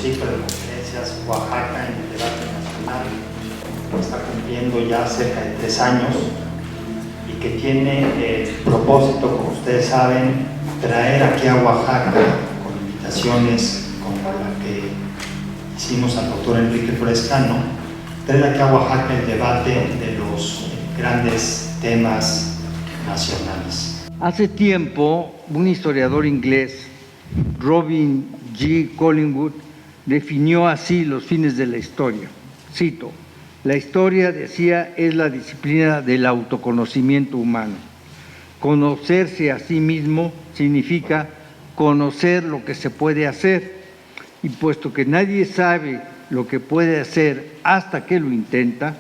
ciclo de conferencias Oaxaca en el debate nacional. Está cumpliendo ya cerca de 3 años y que tiene el propósito, como ustedes saben, traer aquí a Oaxaca, con invitaciones como la que hicimos al doctor Enrique Frescano, traer aquí a Oaxaca el debate de los grandes temas nacionales. Hace tiempo, un historiador inglés, Robin G. Collingwood, definió así los fines de la historia. Cito: la historia, decía, es la disciplina del autoconocimiento humano. Conocerse a sí mismo significa conocer lo que se puede hacer, y puesto que nadie sabe lo que puede hacer hasta que lo intenta,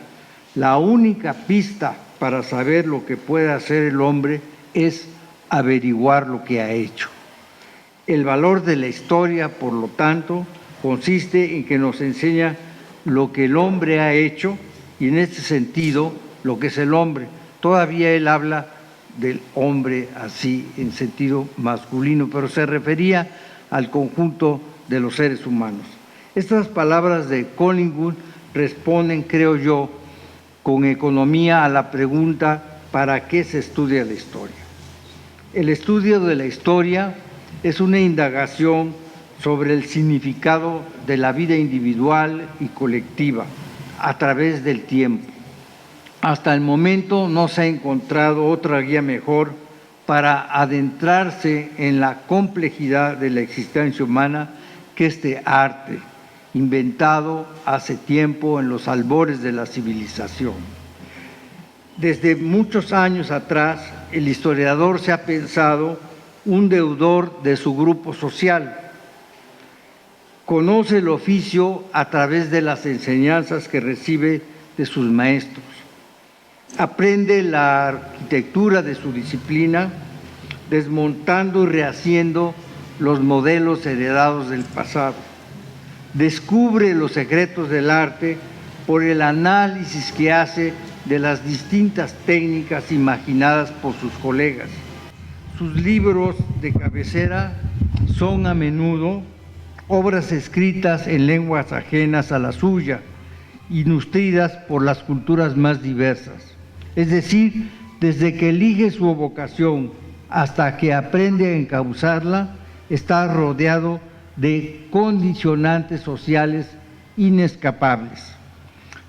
la única pista para saber lo que puede hacer el hombre es averiguar lo que ha hecho. El valor de la historia, por lo tanto, consiste en que nos enseña lo que el hombre ha hecho y, en este sentido, lo que es el hombre. Todavía él habla del hombre así en sentido masculino, pero se refería al conjunto de los seres humanos. Estas palabras de Collingwood responden, creo yo, con economía a la pregunta ¿para qué se estudia la historia? El estudio de la historia es una indagación sobre el significado de la vida individual y colectiva a través del tiempo. Hasta el momento no se ha encontrado otra guía mejor para adentrarse en la complejidad de la existencia humana que este arte, inventado hace tiempo en los albores de la civilización. Desde muchos años atrás, el historiador se ha pensado un deudor de su grupo social. Conoce el oficio a través de las enseñanzas que recibe de sus maestros. Aprende la arquitectura de su disciplina, desmontando y rehaciendo los modelos heredados del pasado. Descubre los secretos del arte por el análisis que hace de las distintas técnicas imaginadas por sus colegas. Sus libros de cabecera son a menudo obras escritas en lenguas ajenas a la suya y nutridas por las culturas más diversas. Es decir, desde que elige su vocación hasta que aprende a encauzarla, está rodeado de condicionantes sociales inescapables.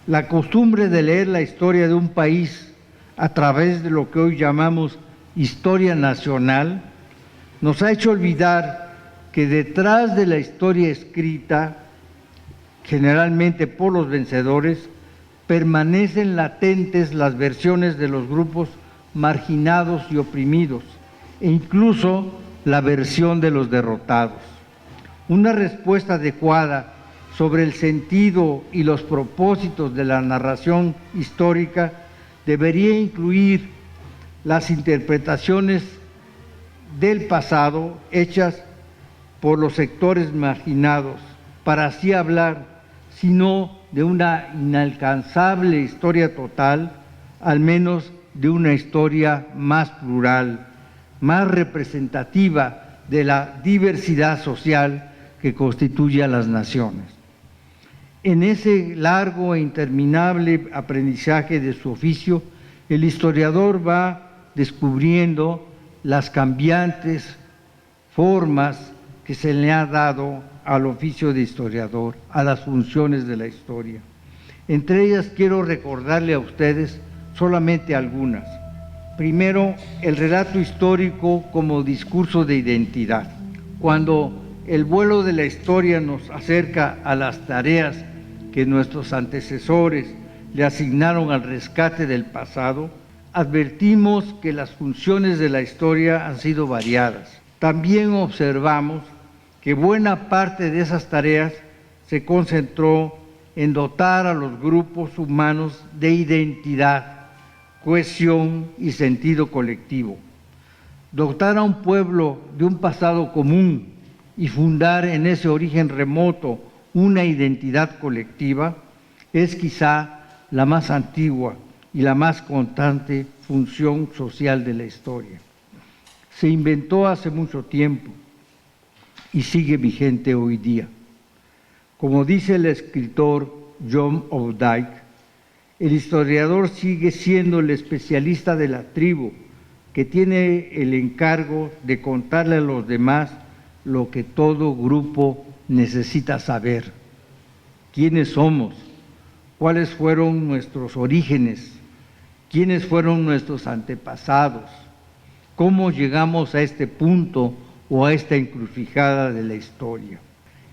La costumbre de leer la historia de un país a través de lo que hoy llamamos historia nacional nos ha hecho olvidar que detrás de la historia escrita, generalmente por los vencedores, permanecen latentes las versiones de los grupos marginados y oprimidos, e incluso la versión de los derrotados. Una respuesta adecuada sobre el sentido y los propósitos de la narración histórica debería incluir las interpretaciones del pasado hechas por los sectores marginados, para así hablar, sino de una inalcanzable historia total, al menos de una historia más plural, más representativa de la diversidad social que constituye a las naciones. En ese largo e interminable aprendizaje de su oficio, el historiador va descubriendo las cambiantes formas que se le ha dado al oficio de historiador, a las funciones de la historia. Entre ellas quiero recordarle a ustedes solamente algunas. Primero, el relato histórico como discurso de identidad. Cuando el vuelo de la historia nos acerca a las tareas que nuestros antecesores le asignaron al rescate del pasado, advertimos que las funciones de la historia han sido variadas. También observamos que buena parte de esas tareas se concentró en dotar a los grupos humanos de identidad, cohesión y sentido colectivo. Dotar a un pueblo de un pasado común y fundar en ese origen remoto una identidad colectiva es quizá la más antigua y la más constante función social de la historia. Se inventó hace mucho tiempo y sigue vigente hoy día. Como dice el escritor John Updike, el historiador sigue siendo el especialista de la tribu que tiene el encargo de contarle a los demás lo que todo grupo necesita saber. ¿Quiénes somos? ¿Cuáles fueron nuestros orígenes? ¿Quiénes fueron nuestros antepasados? ¿Cómo llegamos a este punto o a esta encrucijada de la historia?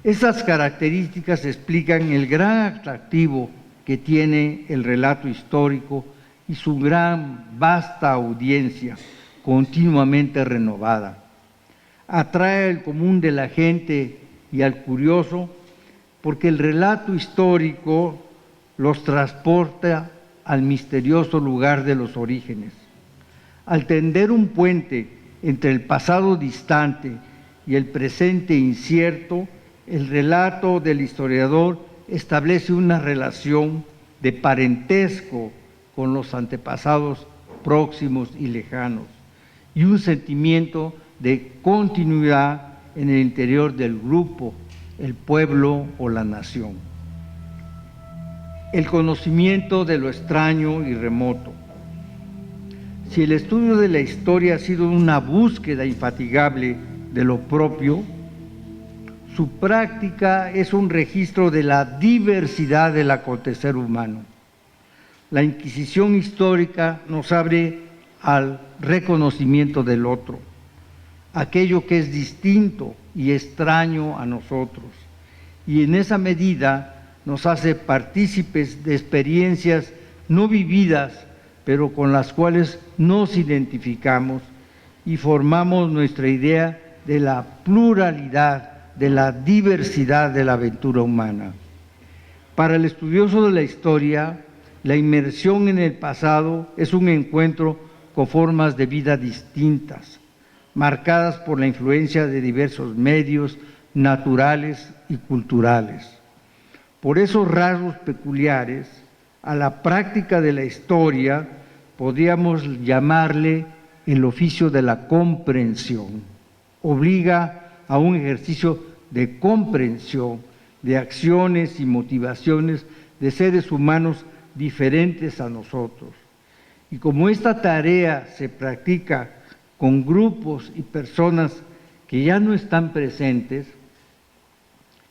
Esas características explican el gran atractivo que tiene el relato histórico y su vasta audiencia continuamente renovada. Atrae al común de la gente y al curioso porque el relato histórico los transporta al misterioso lugar de los orígenes. Al tender un puente entre el pasado distante y el presente incierto, el relato del historiador establece una relación de parentesco con los antepasados próximos y lejanos y un sentimiento de continuidad en el interior del grupo, el pueblo o la nación. El conocimiento de lo extraño y remoto. Si el estudio de la historia ha sido una búsqueda infatigable de lo propio, su práctica es un registro de la diversidad del acontecer humano. La inquisición histórica nos abre al reconocimiento del otro, aquello que es distinto y extraño a nosotros, y en esa medida nos hace partícipes de experiencias no vividas, pero con las cuales nos identificamos y formamos nuestra idea de la pluralidad, de la diversidad de la aventura humana. Para el estudioso de la historia, la inmersión en el pasado es un encuentro con formas de vida distintas, marcadas por la influencia de diversos medios naturales y culturales. Por esos rasgos peculiares, a la práctica de la historia podríamos llamarle el oficio de la comprensión. Obliga a un ejercicio de comprensión de acciones y motivaciones de seres humanos diferentes a nosotros. Y como esta tarea se practica con grupos y personas que ya no están presentes,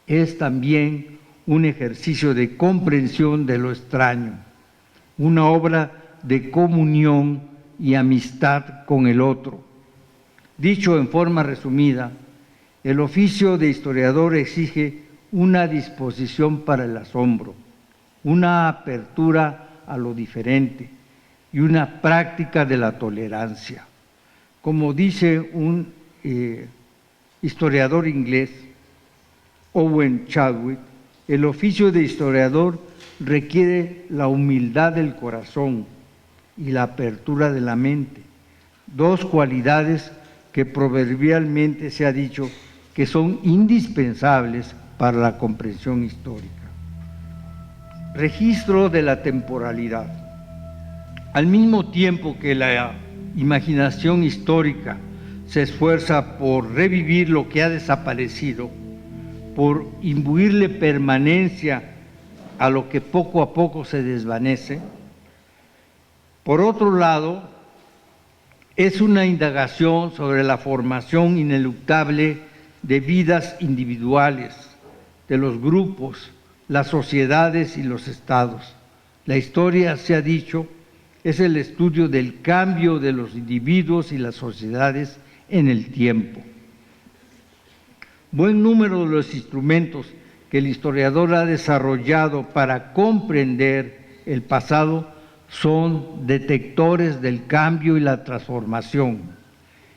es también un ejercicio de comprensión de lo extraño, una obra de comunión y amistad con el otro. Dicho en forma resumida, el oficio de historiador exige una disposición para el asombro, una apertura a lo diferente y una práctica de la tolerancia. Como dice un historiador inglés, Owen Chadwick, el oficio de historiador requiere la humildad del corazón y la apertura de la mente, dos cualidades que proverbialmente se ha dicho que son indispensables para la comprensión histórica. Registro de la temporalidad. Al mismo tiempo que la imaginación histórica se esfuerza por revivir lo que ha desaparecido, por imbuirle permanencia a lo que poco a poco se desvanece, por otro lado, es una indagación sobre la formación ineluctable de vidas individuales, de los grupos, las sociedades y los estados. La historia, se ha dicho, es el estudio del cambio de los individuos y las sociedades en el tiempo. Buen número de los instrumentos que el historiador ha desarrollado para comprender el pasado son detectores del cambio y la transformación.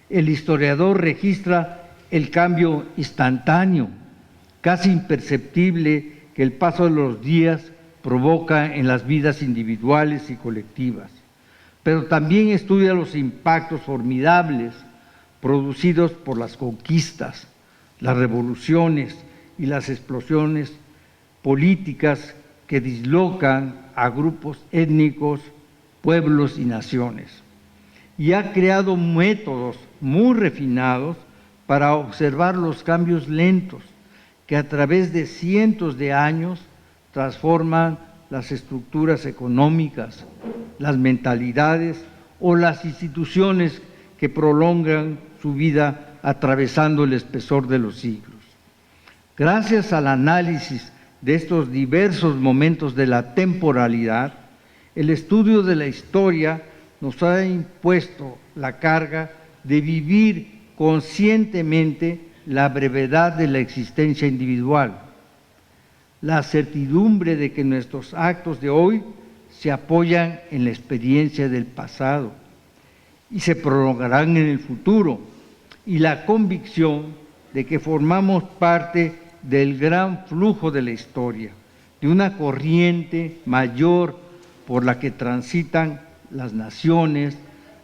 El historiador registra el cambio instantáneo, casi imperceptible, que el paso de los días provoca en las vidas individuales y colectivas, pero también estudia los impactos formidables producidos por las conquistas, las revoluciones y las explosiones políticas que dislocan a grupos étnicos, pueblos y naciones. Y ha creado métodos muy refinados para observar los cambios lentos que a través de cientos de años transforman las estructuras económicas, las mentalidades o las instituciones que prolongan su vida atravesando el espesor de los siglos. Gracias al análisis de estos diversos momentos de la temporalidad, el estudio de la historia nos ha impuesto la carga de vivir conscientemente la brevedad de la existencia individual, la certidumbre de que nuestros actos de hoy se apoyan en la experiencia del pasado y se prolongarán en el futuro, y la convicción de que formamos parte del gran flujo de la historia, de una corriente mayor por la que transitan las naciones,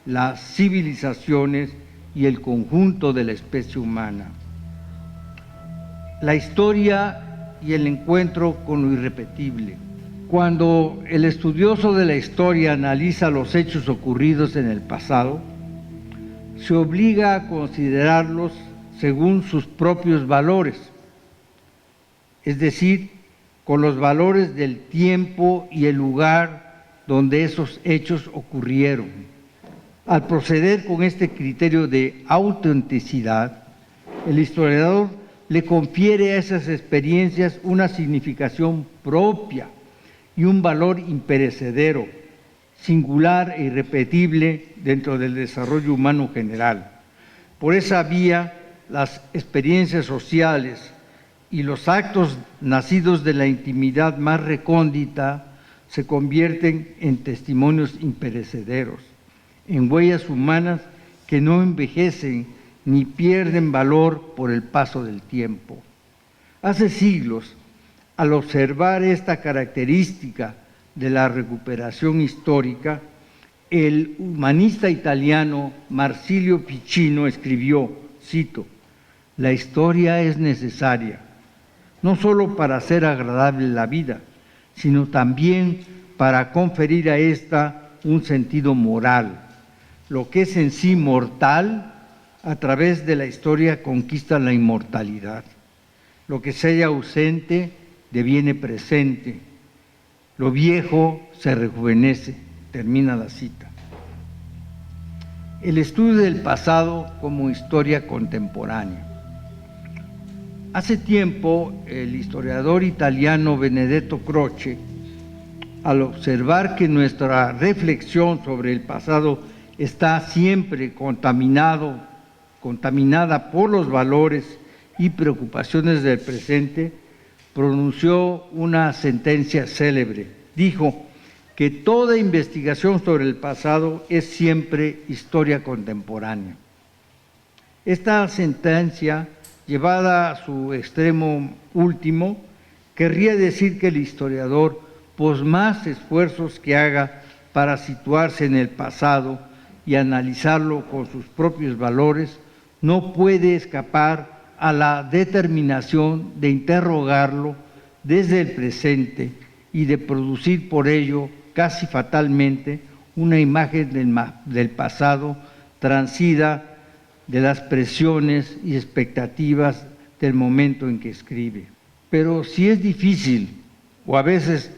las civilizaciones y el conjunto de la especie humana. La historia y el encuentro con lo irrepetible. Cuando el estudioso de la historia analiza los hechos ocurridos en el pasado, se obliga a considerarlos según sus propios valores, es decir, con los valores del tiempo y el lugar donde esos hechos ocurrieron. Al proceder con este criterio de autenticidad, el historiador le confiere a esas experiencias una significación propia y un valor imperecedero, singular e irrepetible dentro del desarrollo humano general. Por esa vía, las experiencias sociales y los actos nacidos de la intimidad más recóndita se convierten en testimonios imperecederos, en huellas humanas que no envejecen ni pierden valor por el paso del tiempo. Hace siglos, al observar esta característica de la recuperación histórica, el humanista italiano Marsilio Ficino escribió, cito, «La historia es necesaria, no solo para hacer agradable la vida, sino también para conferir a ésta un sentido moral. Lo que es en sí mortal, a través de la historia conquista la inmortalidad. Lo que se halla ausente deviene presente. Lo viejo se rejuvenece». Termina la cita. El estudio del pasado como historia contemporánea. Hace tiempo, el historiador italiano Benedetto Croce, al observar que nuestra reflexión sobre el pasado está siempre contaminada por los valores y preocupaciones del presente, pronunció una sentencia célebre. Dijo que toda investigación sobre el pasado es siempre historia contemporánea. Esta sentencia, llevada a su extremo último, querría decir que el historiador, por más esfuerzos que haga para situarse en el pasado y analizarlo con sus propios valores, no puede escapar a la determinación de interrogarlo desde el presente y de producir por ello, casi fatalmente, una imagen del pasado transida de las presiones y expectativas del momento en que escribe. Pero si es difícil, o a veces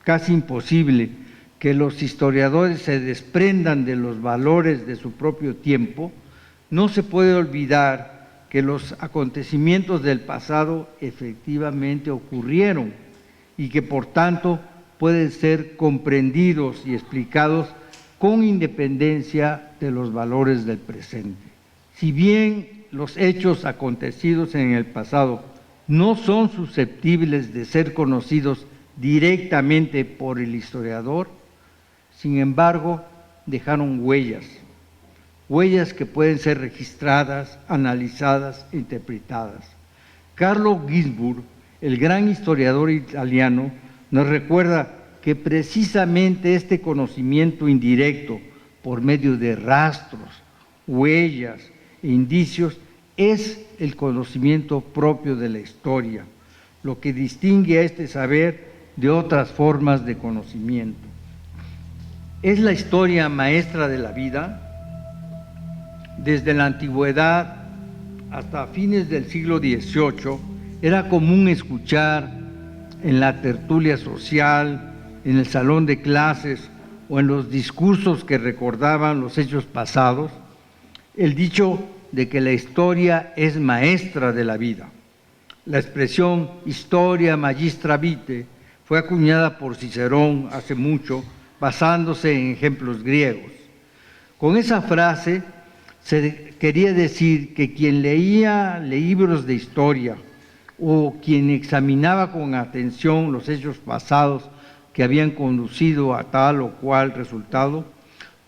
casi imposible, que los historiadores se desprendan de los valores de su propio tiempo, no se puede olvidar que los acontecimientos del pasado efectivamente ocurrieron y que por tanto pueden ser comprendidos y explicados con independencia de los valores del presente. Si bien los hechos acontecidos en el pasado no son susceptibles de ser conocidos directamente por el historiador, sin embargo, dejaron huellas que pueden ser registradas, analizadas e interpretadas. Carlo Ginzburg, el gran historiador italiano, nos recuerda que precisamente este conocimiento indirecto, por medio de rastros, huellas e indicios, es el conocimiento propio de la historia, lo que distingue a este saber de otras formas de conocimiento. ¿Es la historia maestra de la vida? Desde la antigüedad hasta fines del siglo XVIII, Era común escuchar en la tertulia social, en el salón de clases o en los discursos que recordaban los hechos pasados, el dicho de que la historia es maestra de la vida. La expresión historia magistra vitae fue acuñada por Cicerón hace mucho, basándose en ejemplos griegos. Con esa frase se quería decir que quien leía libros de historia o quien examinaba con atención los hechos pasados que habían conducido a tal o cual resultado,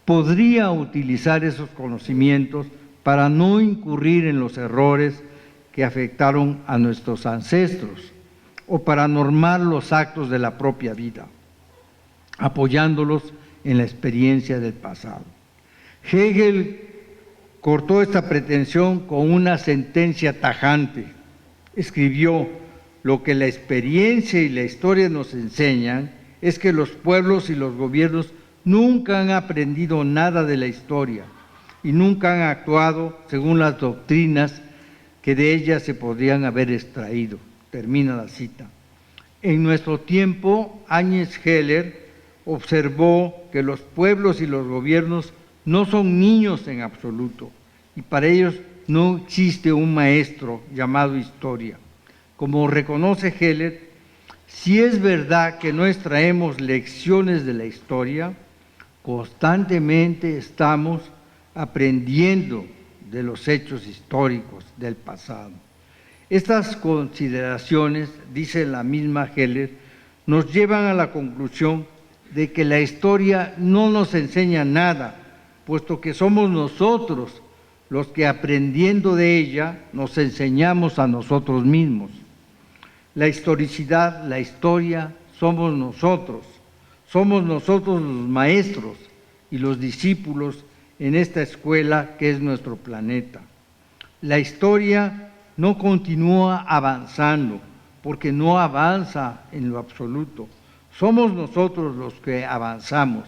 podría utilizar esos conocimientos para no incurrir en los errores que afectaron a nuestros ancestros o para normar los actos de la propia vida, apoyándolos en la experiencia del pasado. Hegel cortó esta pretensión con una sentencia tajante. Escribió: lo que la experiencia y la historia nos enseñan es que los pueblos y los gobiernos nunca han aprendido nada de la historia y nunca han actuado según las doctrinas que de ella se podrían haber extraído. Termina la cita. En nuestro tiempo, Agnes Heller observó que los pueblos y los gobiernos no son niños en absoluto, y para ellos no existe un maestro llamado historia. Como reconoce Heller, si es verdad que no extraemos lecciones de la historia, constantemente estamos aprendiendo de los hechos históricos del pasado. Estas consideraciones, dice la misma Heller, nos llevan a la conclusión de que la historia no nos enseña nada, puesto que somos nosotros los que, aprendiendo de ella, nos enseñamos a nosotros mismos. La historicidad, la historia, somos nosotros los maestros y los discípulos en esta escuela que es nuestro planeta. La historia no continúa avanzando, porque no avanza en lo absoluto. Somos nosotros los que avanzamos.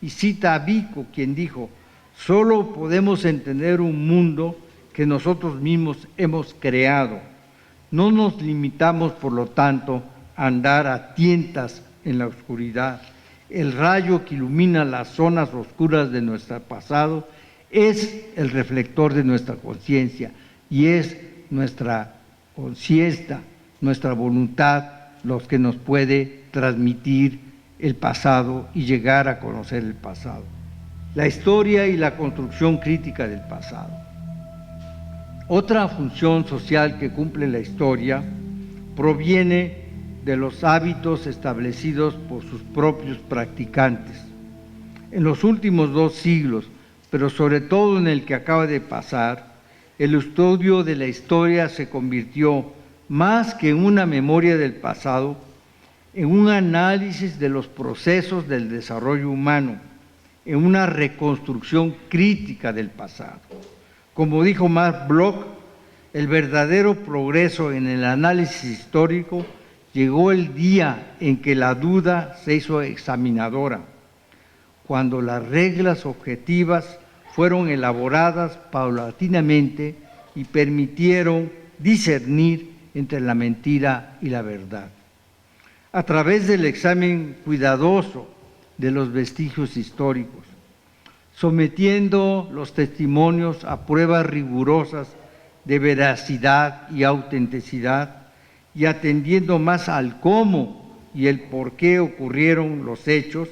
Y cita a Vico, quien dijo: solo podemos entender un mundo que nosotros mismos hemos creado. No nos limitamos, por lo tanto, a andar a tientas en la oscuridad. El rayo que ilumina las zonas oscuras de nuestro pasado es el reflector de nuestra conciencia, y es nuestra conciencia, nuestra voluntad, los que nos puede transmitir el pasado y llegar a conocer el pasado. La historia y la construcción crítica del pasado. Otra función social que cumple la historia proviene de los hábitos establecidos por sus propios practicantes. En los últimos 2 siglos, pero sobre todo en el que acaba de pasar, el estudio de la historia se convirtió, más que en una memoria del pasado, en un análisis de los procesos del desarrollo humano, en una reconstrucción crítica del pasado. Como dijo Marc Bloch, el verdadero progreso en el análisis histórico llegó el día en que la duda se hizo examinadora, cuando las reglas objetivas fueron elaboradas paulatinamente y permitieron discernir entre la mentira y la verdad. A través del examen cuidadoso de los vestigios históricos, sometiendo los testimonios a pruebas rigurosas de veracidad y autenticidad, y atendiendo más al cómo y el por qué ocurrieron los hechos,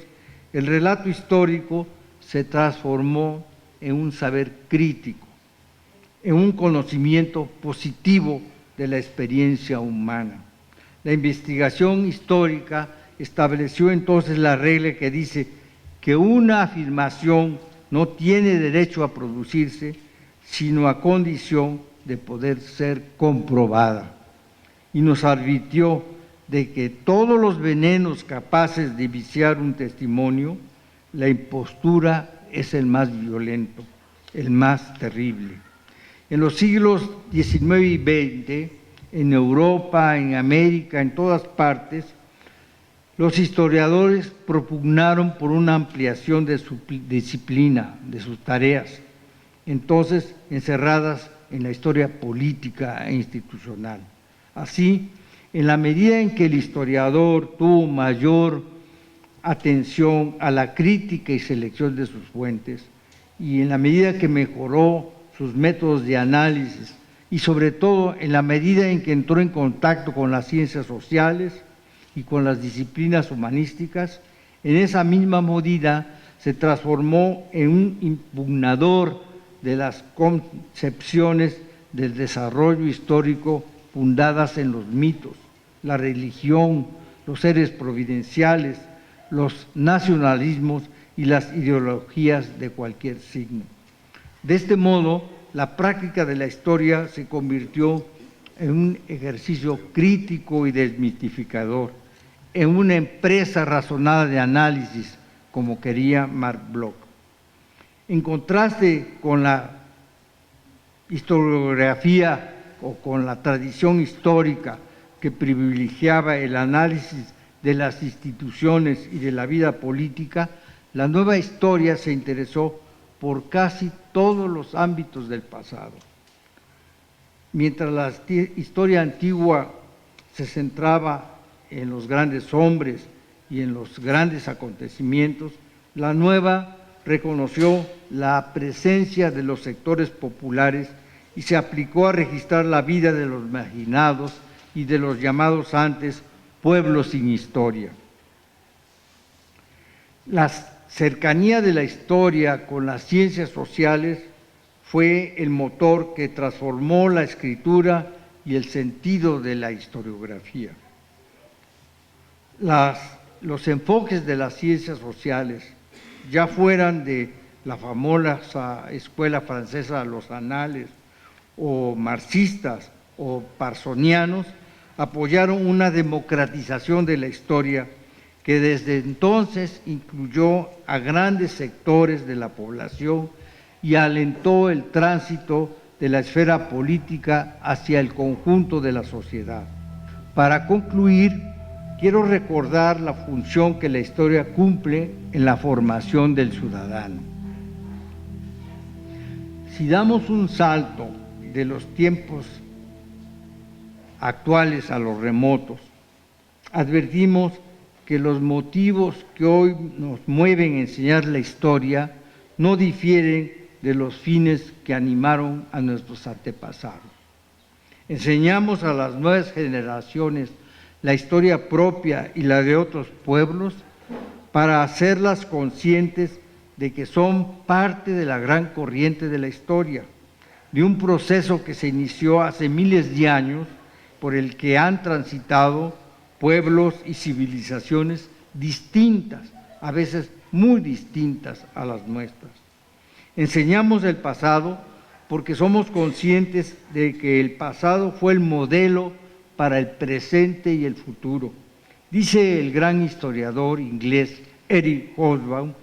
el relato histórico se transformó en un saber crítico, en un conocimiento positivo de la experiencia humana. La investigación histórica estableció entonces la regla que dice que una afirmación no tiene derecho a producirse sino a condición de poder ser comprobada. Y nos advirtió de que todos los venenos capaces de viciar un testimonio, la impostura es el más violento, el más terrible. En los siglos XIX y XX, en Europa, en América, en todas partes, los historiadores propugnaron por una ampliación de su disciplina, de sus tareas, entonces encerradas en la historia política e institucional. Así, en la medida en que el historiador tuvo mayor atención a la crítica y selección de sus fuentes, y en la medida que mejoró sus métodos de análisis, y sobre todo en la medida en que entró en contacto con las ciencias sociales y con las disciplinas humanísticas, en esa misma medida se transformó en un impugnador de las concepciones del desarrollo histórico fundadas en los mitos, la religión, los seres providenciales, los nacionalismos y las ideologías de cualquier signo. De este modo, la práctica de la historia se convirtió en un ejercicio crítico y desmitificador, en una empresa razonada de análisis, como quería Marc Bloch. En contraste con la historiografía o con la tradición histórica que privilegiaba el análisis de las instituciones y de la vida política, la nueva historia se interesó por casi todos los ámbitos del pasado. Mientras la historia antigua se centraba en los grandes hombres y en los grandes acontecimientos, la nueva reconoció la presencia de los sectores populares y se aplicó a registrar la vida de los marginados y de los llamados antes pueblos sin historia. La cercanía de la historia con las ciencias sociales fue el motor que transformó la escritura y el sentido de la historiografía. Los enfoques de las ciencias sociales, ya fueran de la famosa escuela francesa, los anales, o marxistas o parsonianos, apoyaron una democratización de la historia que desde entonces incluyó a grandes sectores de la población y alentó el tránsito de la esfera política hacia el conjunto de la sociedad. Para concluir, quiero recordar la función que la historia cumple en la formación del ciudadano. Si damos un salto de los tiempos actuales a los remotos, advertimos que los motivos que hoy nos mueven a enseñar la historia no difieren de los fines que animaron a nuestros antepasados. Enseñamos a las nuevas generaciones la historia propia y la de otros pueblos para hacerlas conscientes de que son parte de la gran corriente de la historia, de un proceso que se inició hace miles de años por el que han transitado pueblos y civilizaciones distintas, a veces muy distintas a las nuestras. Enseñamos el pasado porque somos conscientes de que el pasado fue el modelo para el presente y el futuro. Dice el gran historiador inglés Eric Hobsbawm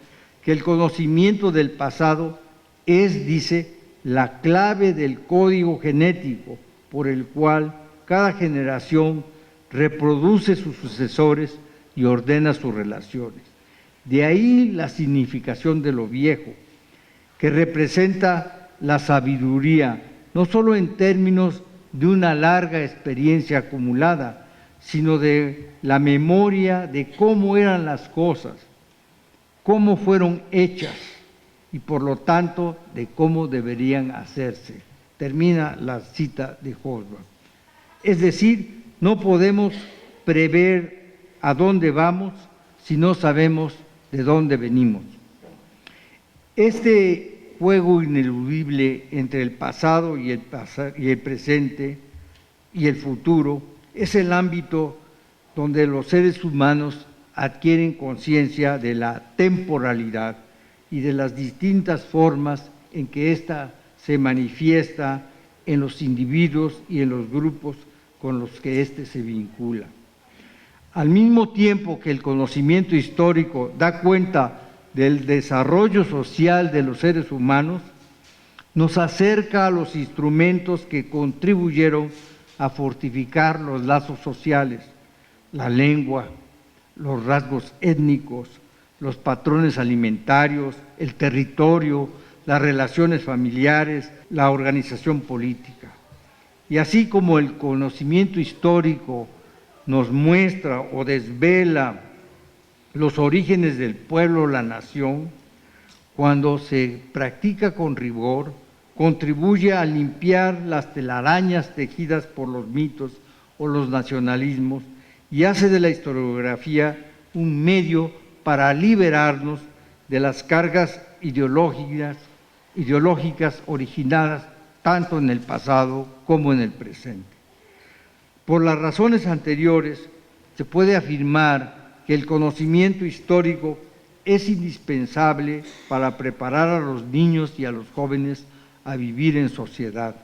que el conocimiento del pasado es, dice, la clave del código genético por el cual cada generación reproduce sus sucesores y ordena sus relaciones. De ahí la significación de lo viejo, que representa la sabiduría, no solo en términos de una larga experiencia acumulada, sino de la memoria de cómo eran las cosas, cómo fueron hechas y por lo tanto de cómo deberían hacerse. Termina la cita de Hobsbawm. Es decir, no podemos prever a dónde vamos si no sabemos de dónde venimos. Este juego ineludible entre el pasado y el presente y el futuro es el ámbito donde los seres humanos adquieren conciencia de la temporalidad y de las distintas formas en que ésta se manifiesta en los individuos y en los grupos con los que éste se vincula. Al mismo tiempo que el conocimiento histórico da cuenta del desarrollo social de los seres humanos, nos acerca a los instrumentos que contribuyeron a fortificar los lazos sociales, la lengua, los rasgos étnicos, los patrones alimentarios, el territorio, las relaciones familiares, la organización política. Y así como el conocimiento histórico nos muestra o desvela los orígenes del pueblo o la nación, cuando se practica con rigor, contribuye a limpiar las telarañas tejidas por los mitos o los nacionalismos y hace de la historiografía un medio para liberarnos de las cargas ideológicas originadas tanto en el pasado como en el presente. Por las razones anteriores, se puede afirmar que el conocimiento histórico es indispensable para preparar a los niños y a los jóvenes a vivir en sociedad.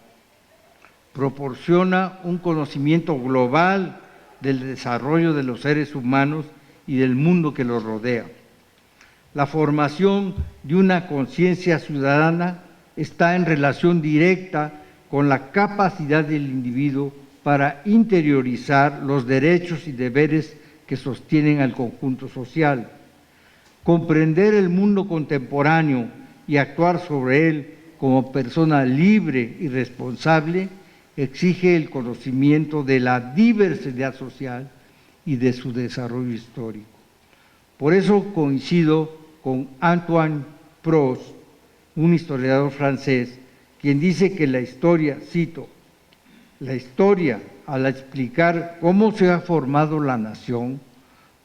Proporciona un conocimiento global del desarrollo de los seres humanos y del mundo que los rodea. La formación de una conciencia ciudadana está en relación directa con la capacidad del individuo para interiorizar los derechos y deberes que sostienen al conjunto social. Comprender el mundo contemporáneo y actuar sobre él como persona libre y responsable exige el conocimiento de la diversidad social y de su desarrollo histórico. Por eso coincido con Antoine Prost, un historiador francés, quien dice que la historia, cito, la historia, al explicar cómo se ha formado la nación,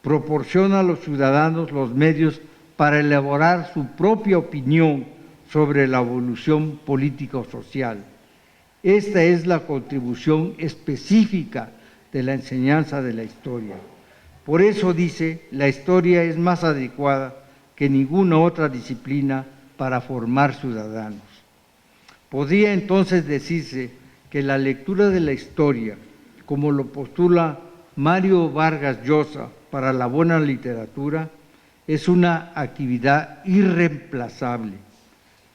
proporciona a los ciudadanos los medios para elaborar su propia opinión sobre la evolución política o social. Esta es la contribución específica de la enseñanza de la historia. Por eso dice, la historia es más adecuada que ninguna otra disciplina para formar ciudadanos. Podría entonces decirse que la lectura de la historia, como lo postula Mario Vargas Llosa para la buena literatura, es una actividad irreemplazable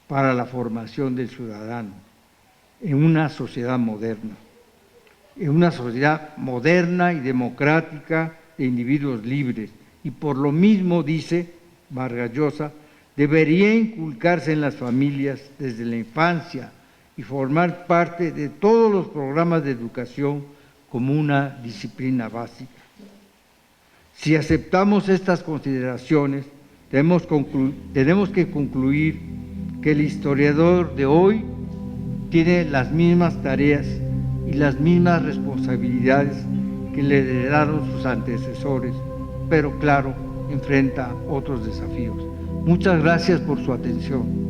para la formación del ciudadano en una sociedad moderna y democrática de individuos libres. Y por lo mismo, dice Vargas Llosa, debería inculcarse en las familias desde la infancia y formar parte de todos los programas de educación como una disciplina básica. Si aceptamos estas consideraciones, tenemos que concluir que el historiador de hoy tiene las mismas tareas y las mismas responsabilidades que le heredaron sus antecesores, pero claro, enfrenta otros desafíos. Muchas gracias por su atención.